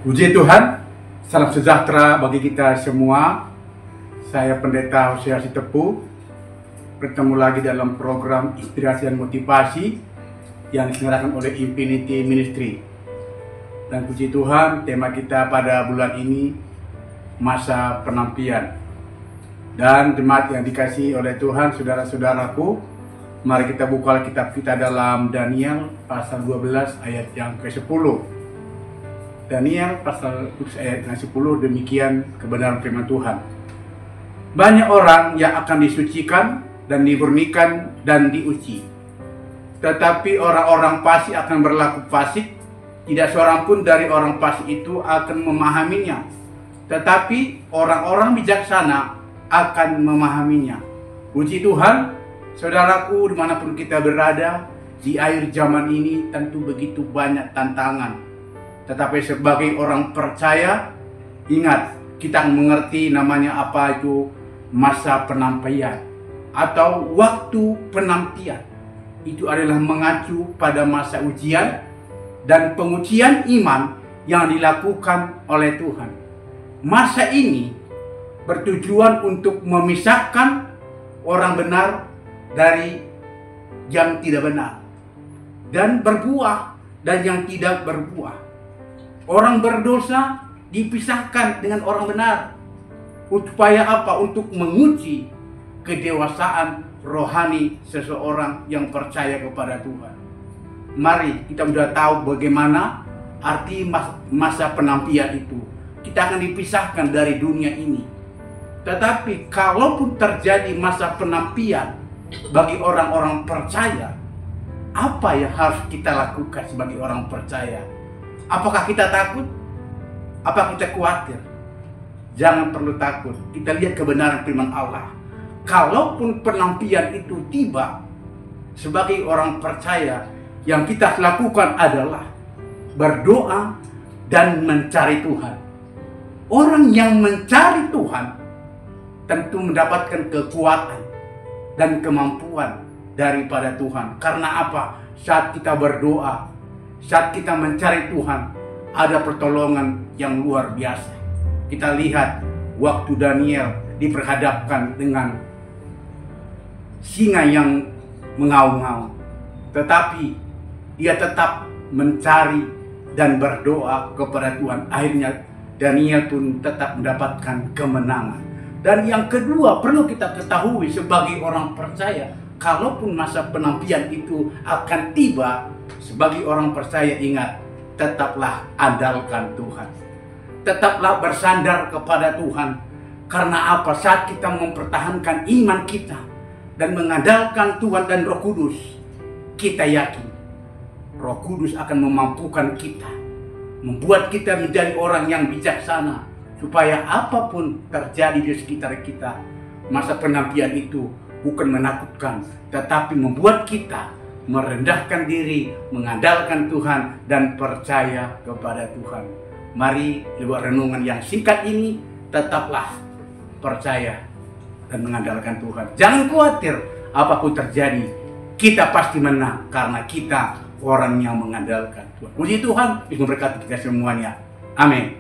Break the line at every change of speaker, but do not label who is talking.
Puji Tuhan, salam sejahtera bagi kita semua. Saya Pendeta Hosea Sitepu, bertemu lagi dalam program Inspirasi dan Motivasi yang diselenggarakan oleh Infinity Ministry. Dan puji Tuhan, tema kita pada bulan ini masa penantian. Dan jemaat yang dikasihi oleh Tuhan, saudara-saudaraku, mari kita buka kitab kita dalam Daniel pasal 12 ayat yang ke-10. Daniel pasal 12 ayat yang 10, demikian kebenaran firman Tuhan. Banyak orang yang akan disucikan dan dimurnikan dan diuji, tetapi orang-orang fasik akan berlaku fasik. Tidak seorang pun dari orang fasik itu akan memahaminya, tetapi orang-orang bijaksana akan memahaminya. Puji Tuhan, saudaraku, dimanapun kita berada, di akhir zaman ini tentu begitu banyak tantangan. Tetapi sebagai orang percaya, ingat, kita mengerti namanya apa itu masa penantian atau waktu penantian. Itu adalah mengacu pada masa ujian dan pengujian iman yang dilakukan oleh Tuhan. Masa ini bertujuan untuk memisahkan orang benar dari yang tidak benar, dan berbuah dan yang tidak berbuah. Orang berdosa dipisahkan dengan orang benar. Supaya apa? Untuk menguji kedewasaan rohani seseorang yang percaya kepada Tuhan. Mari kita sudah tahu bagaimana arti masa penantian itu. Kita akan dipisahkan dari dunia ini. Tetapi kalaupun terjadi masa penantian bagi orang-orang percaya, apa yang harus kita lakukan sebagai orang percaya? Apakah kita takut? Apa kita khawatir? Jangan perlu takut. Kita lihat kebenaran firman Allah. Kalaupun penantian itu tiba, sebagai orang percaya, yang kita lakukan adalah berdoa dan mencari Tuhan. Orang yang mencari Tuhan tentu mendapatkan kekuatan dan kemampuan daripada Tuhan. Karena apa? Saat kita berdoa, saat kita mencari Tuhan, ada pertolongan yang luar biasa. Kita lihat waktu Daniel diperhadapkan dengan singa yang mengaum-ngaum, tetapi dia tetap mencari dan berdoa kepada Tuhan. Akhirnya Daniel pun tetap mendapatkan kemenangan. Dan yang kedua, perlu kita ketahui sebagai orang percaya, kalaupun masa penantian itu akan tiba, sebagai orang percaya ingat, tetaplah andalkan Tuhan. Tetaplah bersandar kepada Tuhan. Karena apa? Saat kita mempertahankan iman kita dan mengandalkan Tuhan dan Roh Kudus, kita yakin Roh Kudus akan memampukan kita, membuat kita menjadi orang yang bijaksana, supaya apapun terjadi di sekitar kita, masa penantian itu bukan menakutkan, tetapi membuat kita merendahkan diri, mengandalkan Tuhan, dan percaya kepada Tuhan. Mari lewat renungan yang singkat ini, tetaplah percaya dan mengandalkan Tuhan. Jangan khawatir apapun terjadi, kita pasti menang karena kita orang yang mengandalkan Tuhan. Puji Tuhan, memberkati kita semuanya. Amin.